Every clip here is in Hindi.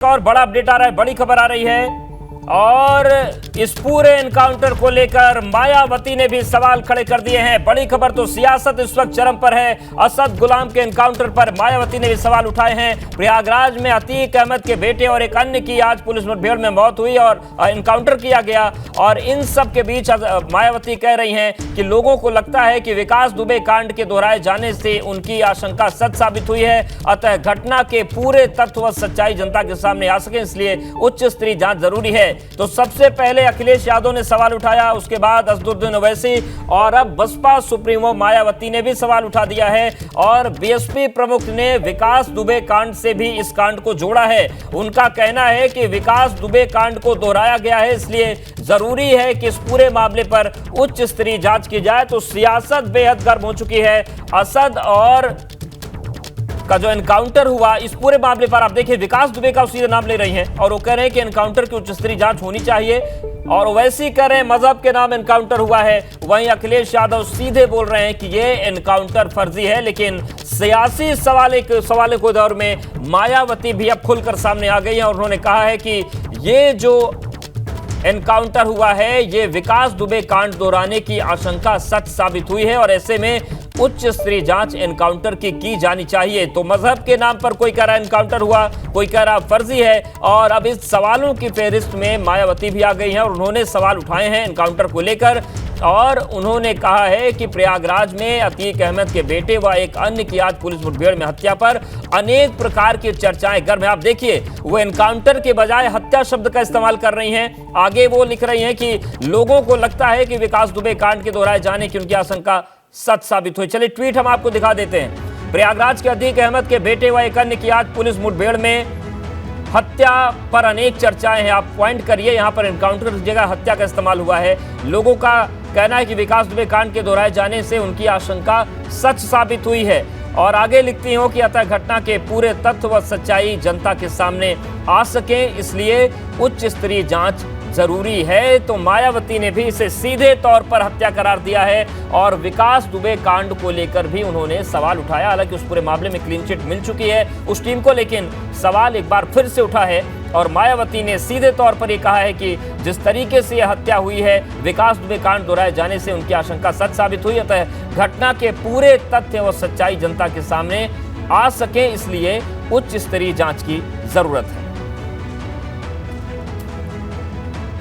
और बड़ा अपडेट आ रहा है, बड़ी खबर आ रही है और इस पूरे एनकाउंटर को लेकर मायावती ने भी सवाल खड़े कर दिए हैं। बड़ी खबर तो सियासत इस वक्त चरम पर है। असद गुलाम के एनकाउंटर पर मायावती ने भी सवाल उठाए हैं। प्रयागराज में अतीक अहमद के बेटे और एक अन्य की आज पुलिस मुठभेड़ में मौत हुई और एनकाउंटर किया गया और इन सब के बीच मायावती कह रही हैं कि लोगों को लगता है कि विकास दुबे कांड के दोहराए जाने से उनकी आशंका सच साबित हुई है। अतः घटना के पूरे तथ्य व सच्चाई जनता के सामने आ सके, इसलिए उच्च स्तरीय जांच जरूरी है। तो सबसे पहले अखिलेश यादव ने सवाल उठाया, उसके बाद असदुद्दीन ओवैसी और अब बसपा सुप्रीमो मायावती ने भी सवाल उठा दिया है और बीएसपी प्रमुख ने विकास दुबे कांड से भी इस कांड को जोड़ा है। उनका कहना है कि विकास दुबे कांड को दोहराया गया है, इसलिए जरूरी है कि इस पूरे मामले पर उच्च स्तरीय जांच की जाए। तो सियासत बेहद गर्म हो चुकी है। असद और का जो एनकाउंटर हुआ, इस पूरे मामले पर आप देखिए विकास दुबे का सीधे नाम ले रही हैं और वो कह रहे हैं कि एनकाउंटर की उच्च स्तरीय जांच होनी चाहिए और वैसे कह रहे हैं मजहब के नाम एनकाउंटर हुआ है। वहीं अखिलेश यादव सीधे बोल रहे हैं कि ये एनकाउंटर फर्जी है। लेकिन सियासी सवाल के दौर में मायावती भी अब खुलकर सामने आ गई है और उन्होंने कहा है कि ये जो एनकाउंटर हुआ है ये विकास दुबे कांड दोहराने की आशंका सच साबित हुई है और ऐसे में उच्च स्तरीय जांच एनकाउंटर की जानी चाहिए। तो मजहब के नाम पर कोई कह रहा है एनकाउंटर हुआ, कोई कह रहा फर्जी है और अब इस सवालों की फेहरिस्त में मायावती भी आ गई हैं और उन्होंने सवाल उठाए हैं एनकाउंटर को लेकर और उन्होंने कहा है कि प्रयागराज में अतीक अहमद के बेटे व एक अन्य की आज पुलिस मुठभेड़ में हत्या पर अनेक प्रकार की चर्चाएं गर्म है। आप देखिए वो एनकाउंटर के बजाय हत्या शब्द का इस्तेमाल कर रही हैं। आगे वो लिख रही हैं कि लोगों को लगता है कि विकास दुबे कांड के दोहराए जाने की उनकी आशंका सच साबित हुई। चलिए ट्वीट हम आपको दिखा देते हैं। प्रयागराज के अतीक अहमद के बेटे व एक अन्य की आज पुलिस मुठभेड़ में हत्या पर अनेक चर्चाएं हैं। आप पॉइंट करिए, यहां पर एनकाउंटर की जगह हत्या का इस्तेमाल हुआ है। लोगों का कहना है कि विकास दुबे कांड के दोहराए जाने से उनकी आशंका सच साबित हुई है और आगे लिखती हो कि अतः घटना के पूरे तथ्य व सच्चाई जनता के सामने आ सके, इसलिए उच्च स्तरीय जांच जरूरी है। तो मायावती ने भी इसे सीधे तौर पर हत्या करार दिया है और विकास दुबे कांड को लेकर भी उन्होंने सवाल उठाया। हालांकि उस पूरे मामले में क्लीन चिट मिल चुकी है उस टीम को, लेकिन सवाल एक बार फिर से उठा है और मायावती ने सीधे तौर पर यह कहा है कि जिस तरीके से यह हत्या हुई है विकास दुबे कांड दोहराए जाने से उनकी आशंका सच साबित हुई। अतः घटना के पूरे तथ्य व सच्चाई जनता के सामने आ सके, इसलिए उच्च स्तरीय जांच की जरूरत है।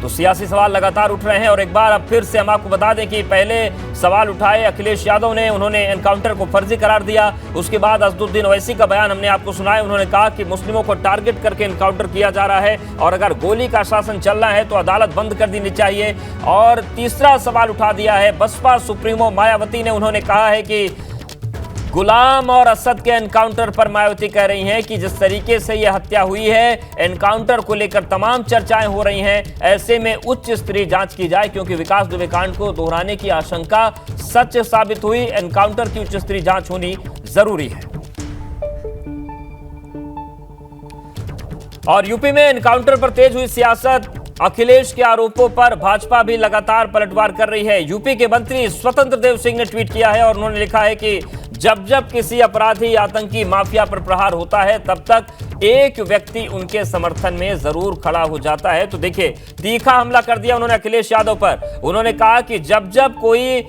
तो सियासी सवाल लगातार उठ रहे हैं और एक बार अब फिर से हम आपको बता दें कि पहले सवाल उठाए अखिलेश यादव ने, उन्होंने एनकाउंटर को फर्जी करार दिया। उसके बाद असदुद्दीन ओवैसी का बयान हमने आपको सुनाया। उन्होंने कहा कि मुस्लिमों को टारगेट करके एनकाउंटर किया जा रहा है और अगर गोली का शासन चल रहा है तो अदालत बंद कर देनी चाहिए। और तीसरा सवाल उठा दिया है बसपा सुप्रीमो मायावती ने। उन्होंने कहा है कि गुलाम और असद के एनकाउंटर पर मायावती कह रही हैं कि जिस तरीके से यह हत्या हुई है, एनकाउंटर को लेकर तमाम चर्चाएं हो रही हैं, ऐसे में उच्च स्तरीय जांच की जाए क्योंकि विकास दुबे कांड को दोहराने की आशंका सच साबित हुई। एनकाउंटर की उच्च स्तरीय जांच होनी जरूरी है। और यूपी में एनकाउंटर पर तेज हुई सियासत। अखिलेश के आरोपों पर भाजपा भी लगातार पलटवार कर रही है। यूपी के मंत्री स्वतंत्र देव सिंह ने ट्वीट किया है और उन्होंने लिखा है कि जब जब किसी अपराधी आतंकी माफिया पर प्रहार होता है तब तक एक व्यक्ति उनके समर्थन में जरूर खड़ा हो जाता है। तो देखिए तीखा हमला कर दिया उन्होंने अखिलेश यादव पर। उन्होंने कहा कि जब जब कोई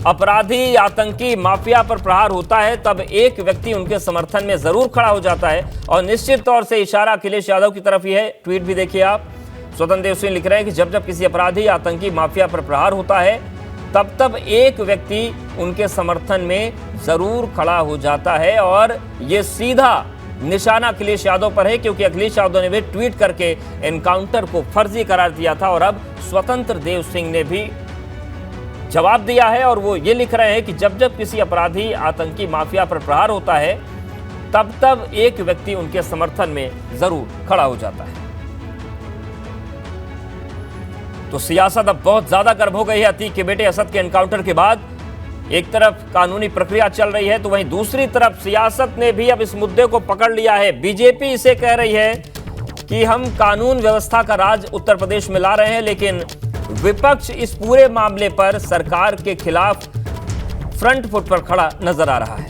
अपराधी आतंकी माफिया पर प्रहार होता है तब एक व्यक्ति उनके समर्थन में जरूर खड़ा हो जाता है और निश्चित तौर से इशारा अखिलेश यादव की तरफ ही है। ट्वीट भी देखिए आप। स्वतंत्र देव सिंह लिख रहे हैं कि जब जब किसी अपराधी आतंकी माफिया पर प्रहार होता है तब तब एक व्यक्ति उनके समर्थन में जरूर खड़ा हो जाता है और ये सीधा निशाना अखिलेश यादव पर है क्योंकि अखिलेश यादव ने भी ट्वीट करके एनकाउंटर को फर्जी करार दिया था और अब स्वतंत्र देव सिंह ने भी जवाब दिया है और वो ये लिख रहे हैं कि जब जब किसी अपराधी आतंकी माफिया पर प्रहार होता है तब तब एक व्यक्ति उनके समर्थन में जरूर खड़ा हो जाता है। तो सियासत अब बहुत ज्यादा गर्म हो गई है अतीक के बेटे असद के एनकाउंटर के बाद। एक तरफ कानूनी प्रक्रिया चल रही है तो वहीं दूसरी तरफ सियासत ने भी अब इस मुद्दे को पकड़ लिया है। बीजेपी इसे कह रही है कि हम कानून व्यवस्था का राज उत्तर प्रदेश में ला रहे हैं, लेकिन विपक्ष इस पूरे मामले पर सरकार के खिलाफ फ्रंट फुट पर खड़ा नजर आ रहा है।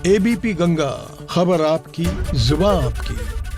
एबीपी गंगा, खबर आपकी, जुबान आपकी।